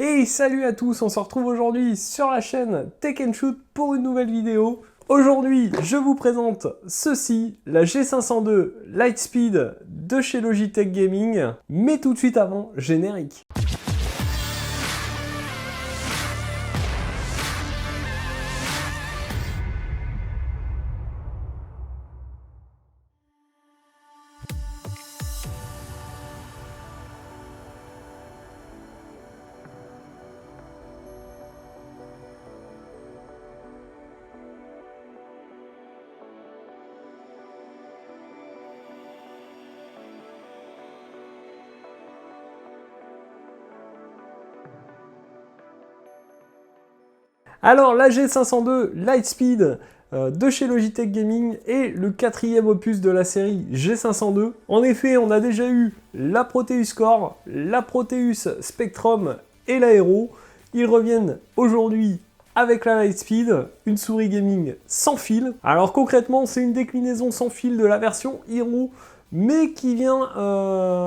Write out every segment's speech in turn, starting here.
Et salut à tous, on se retrouve aujourd'hui sur la chaîne Tech & Shoot pour une nouvelle vidéo. Aujourd'hui, je vous présente ceci, la G502 Lightspeed de chez Logitech Gaming. Mais tout de suite avant, générique. Alors la G502 Lightspeed de chez Logitech Gaming est le quatrième opus de la série G502. En effet, on a déjà eu la Proteus Core, la Proteus Spectrum et l'Aero. Ils reviennent aujourd'hui avec la Lightspeed, une souris gaming sans fil. Alors concrètement, c'est une déclinaison sans fil de la version Hero, mais qui vient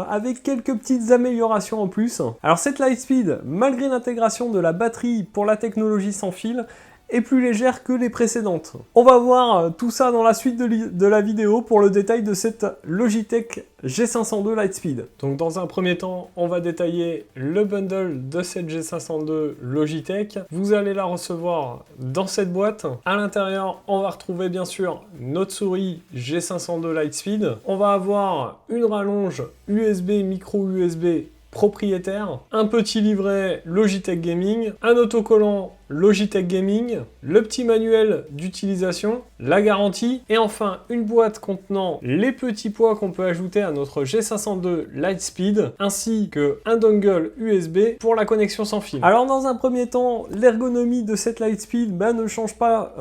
avec quelques petites améliorations en plus. Alors cette Lightspeed, malgré l'intégration de la batterie pour la technologie sans fil, est plus légère que les précédentes. On va voir tout ça dans la suite de la vidéo pour le détail de cette Logitech G502 Lightspeed. Donc dans un premier temps, on va détailler le bundle de cette G502 Logitech. Vous allez la recevoir dans cette boîte. À l'intérieur, on va retrouver bien sûr notre souris G502 Lightspeed. On va avoir une rallonge USB, micro USB propriétaire, un petit livret Logitech Gaming, un autocollant Logitech Gaming, le petit manuel d'utilisation, la garantie et enfin une boîte contenant les petits poids qu'on peut ajouter à notre G502 Lightspeed ainsi qu'un dongle USB pour la connexion sans fil. Alors dans un premier temps, l'ergonomie de cette Lightspeed ne change pas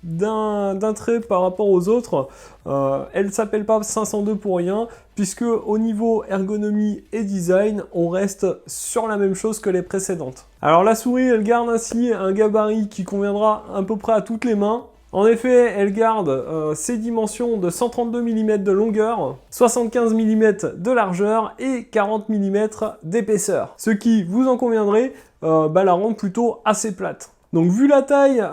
d'un trait par rapport aux autres. Elle ne s'appelle pas 502 pour rien, puisque au niveau ergonomie et design, on reste sur la même chose que les précédentes. Alors la souris, elle garde ainsi un gabarit qui conviendra à peu près à toutes les mains. En effet, elle garde ses dimensions de 132 mm de longueur, 75 mm de largeur et 40 mm d'épaisseur. Ce qui, vous en conviendrez, la rend plutôt assez plate. Donc vu la taille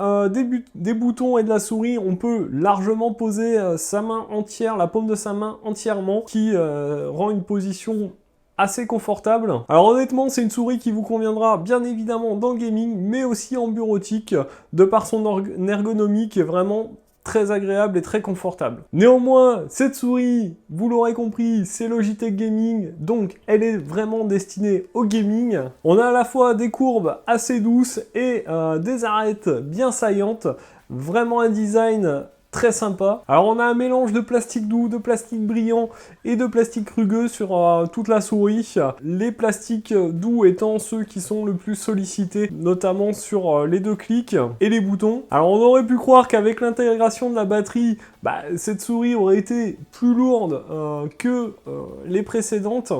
des boutons et de la souris, on peut largement poser sa main entière, la paume de sa main entièrement, qui rend une position assez confortable. Alors honnêtement, c'est une souris qui vous conviendra bien évidemment dans le gaming, mais aussi en bureautique, de par son ergonomie qui est vraiment très agréable et très confortable. Néanmoins, cette souris, vous l'aurez compris, c'est Logitech Gaming, donc elle est vraiment destinée au gaming. On a à la fois des courbes assez douces et des arêtes bien saillantes, vraiment un design très sympa. Alors on a un mélange de plastique doux, de plastique brillant et de plastique rugueux sur toute la souris. Les plastiques doux étant ceux qui sont le plus sollicités, notamment sur les deux clics et les boutons. Alors on aurait pu croire qu'avec l'intégration de la batterie, cette souris aurait été plus lourde que les précédentes,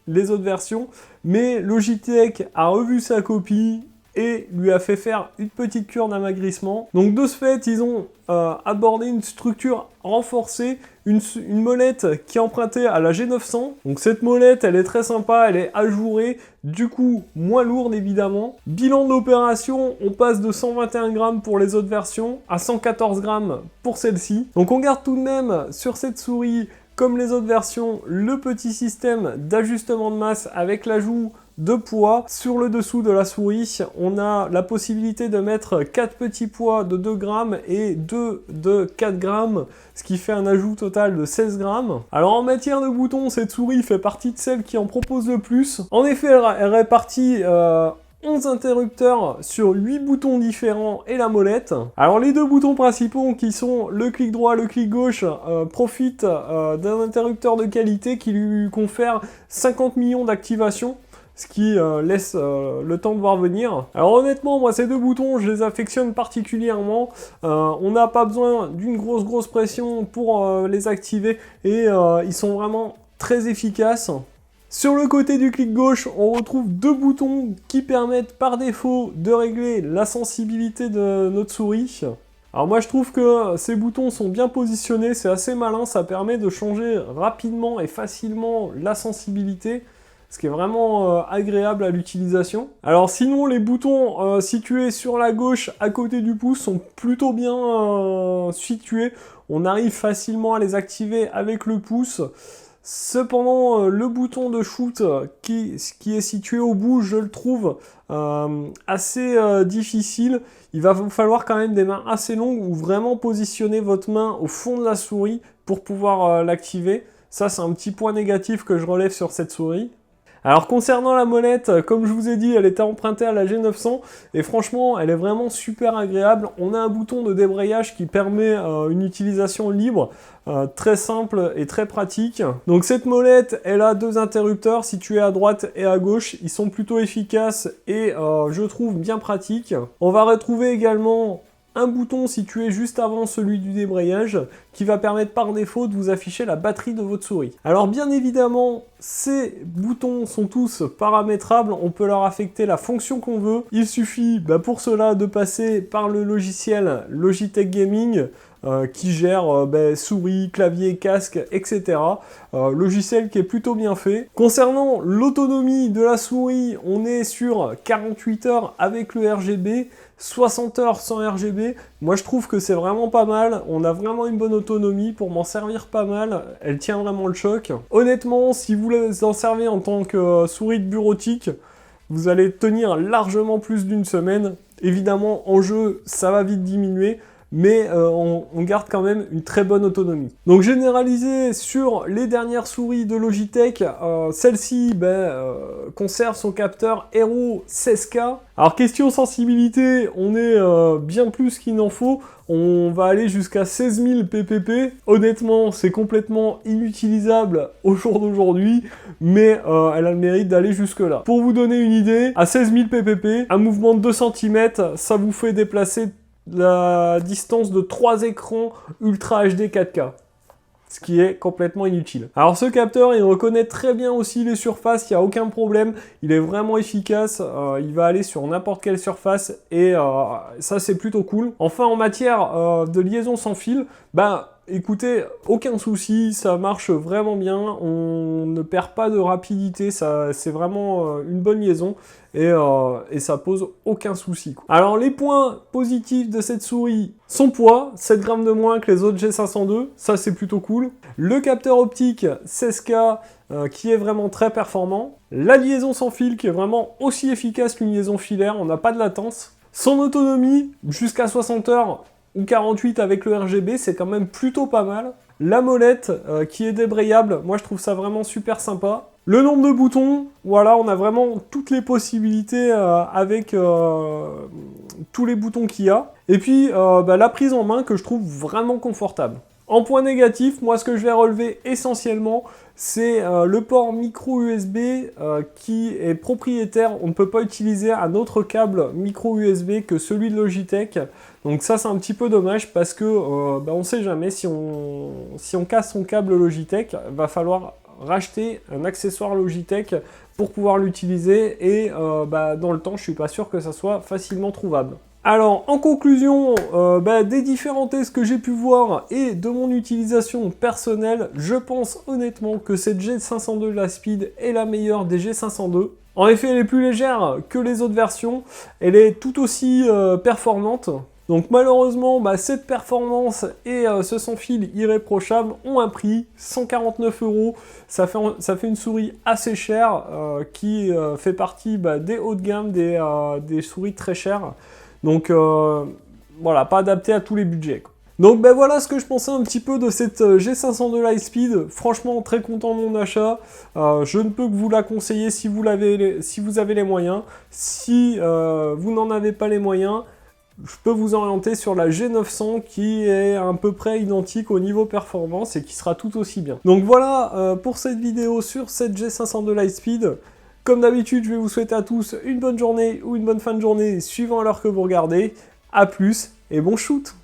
les autres versions, mais Logitech a revu sa copie et lui a fait faire une petite cure d'amaigrissement. Donc de ce fait, ils ont abordé une structure renforcée, une molette qui est empruntée à la G900. Donc cette molette, elle est très sympa, elle est ajourée, du coup moins lourde évidemment. Bilan de l'opération, on passe de 121 grammes pour les autres versions à 114 grammes pour celle-ci. Donc on garde tout de même sur cette souris, comme les autres versions, le petit système d'ajustement de masse avec l'ajout de poids. Sur le dessous de la souris, on a la possibilité de mettre 4 petits poids de 2 grammes et 2 de 4 grammes, ce qui fait un ajout total de 16 grammes. Alors en matière de boutons, cette souris fait partie de celles qui en proposent le plus. En effet, elle répartit 11 interrupteurs sur 8 boutons différents et la molette. Alors les deux boutons principaux qui sont le clic droit, le clic gauche profitent d'un interrupteur de qualité qui lui confère 50 millions d'activations, ce qui laisse le temps de voir venir. Alors honnêtement, moi ces deux boutons, je les affectionne particulièrement. On n'a pas besoin d'une grosse pression pour les activer et ils sont vraiment très efficaces. Sur le côté du clic gauche, on retrouve deux boutons qui permettent par défaut de régler la sensibilité de notre souris. Alors moi je trouve que ces boutons sont bien positionnés, c'est assez malin, ça permet de changer rapidement et facilement la sensibilité. ce qui est vraiment agréable à l'utilisation. Alors sinon, les boutons situés sur la gauche à côté du pouce sont plutôt bien situés. On arrive facilement à les activer avec le pouce. Cependant, le bouton de shoot qui est situé au bout, je le trouve assez difficile. Il va vous falloir quand même des mains assez longues ou vraiment positionner votre main au fond de la souris pour pouvoir l'activer. Ça, c'est un petit point négatif que je relève sur cette souris. Alors concernant la molette, comme je vous ai dit, elle était empruntée à la G900 et franchement, elle est vraiment super agréable. On a un bouton de débrayage qui permet une utilisation libre, très simple et très pratique. Donc cette molette, elle a deux interrupteurs situés à droite et à gauche. Ils sont plutôt efficaces et je trouve bien pratiques. On va retrouver également un bouton situé juste avant celui du débrayage qui va permettre par défaut de vous afficher la batterie de votre souris. Alors bien évidemment, ces boutons sont tous paramétrables, on peut leur affecter la fonction qu'on veut. Il suffit pour cela de passer par le logiciel Logitech Gaming qui gère souris, clavier, casque, etc. Logiciel qui est plutôt bien fait. Concernant l'autonomie de la souris, on est sur 48 heures avec le RGB, 60 heures sans RGB. Moi je trouve que c'est vraiment pas mal, on a vraiment une bonne autonomie pour m'en servir pas mal, elle tient vraiment le choc. Honnêtement, si vous en servez en tant que souris de bureautique, vous allez tenir largement plus d'une semaine. Évidemment, en jeu, ça va vite diminuer, mais on garde quand même une très bonne autonomie. Donc généralisé sur les dernières souris de Logitech, celle-ci conserve son capteur Hero 16K. Alors question sensibilité, on est bien plus qu'il n'en faut. On va aller jusqu'à 16 000 ppp. Honnêtement, c'est complètement inutilisable au jour d'aujourd'hui, mais elle a le mérite d'aller jusque-là. Pour vous donner une idée, à 16 000 ppp, un mouvement de 2 cm, ça vous fait déplacer la distance de 3 écrans Ultra HD 4K. Ce qui est complètement inutile. Alors ce capteur, il reconnaît très bien aussi les surfaces, il n'y a aucun problème, il est vraiment efficace, il va aller sur n'importe quelle surface et ça c'est plutôt cool. Enfin en matière de liaison sans fil, écoutez, aucun souci, ça marche vraiment bien, on ne perd pas de rapidité, c'est vraiment une bonne liaison et ça pose aucun souci. Alors les points positifs de cette souris, son poids, 7 grammes de moins que les autres G502, ça c'est plutôt cool. Le capteur optique 16K qui est vraiment très performant. La liaison sans fil qui est vraiment aussi efficace qu'une liaison filaire, on n'a pas de latence. Son autonomie, jusqu'à 60 heures, ou 48 avec le RGB, c'est quand même plutôt pas mal. La molette qui est débrayable, moi je trouve ça vraiment super sympa. Le nombre de boutons, voilà, on a vraiment toutes les possibilités avec tous les boutons qu'il y a. Et puis la prise en main que je trouve vraiment confortable. En point négatif, moi ce que je vais relever essentiellement, c'est le port micro USB qui est propriétaire. On ne peut pas utiliser un autre câble micro USB que celui de Logitech. Donc ça c'est un petit peu dommage parce que on ne sait jamais si on casse son câble Logitech, va falloir racheter un accessoire Logitech pour pouvoir l'utiliser et dans le temps je suis pas sûr que ça soit facilement trouvable. Alors, en conclusion, des différents tests que j'ai pu voir et de mon utilisation personnelle, je pense honnêtement que cette G502 Lightspeed est la meilleure des G502. En effet, elle est plus légère que les autres versions, elle est tout aussi performante. Donc malheureusement, cette performance et ce sans fil irréprochable ont un prix, 149 €. Ça fait une souris assez chère qui fait partie des hauts de gamme, des souris très chères. Donc voilà, pas adapté à tous les budgets. Donc voilà ce que je pensais un petit peu de cette G502 Lightspeed. Franchement très content de mon achat. Je ne peux que vous la conseiller si vous avez les moyens. Si vous n'en avez pas les moyens, je peux vous orienter sur la G900 qui est à peu près identique au niveau performance et qui sera tout aussi bien. Donc voilà pour cette vidéo sur cette G502 Lightspeed. Comme d'habitude, je vais vous souhaiter à tous une bonne journée ou une bonne fin de journée suivant l'heure que vous regardez. A plus et bon shoot!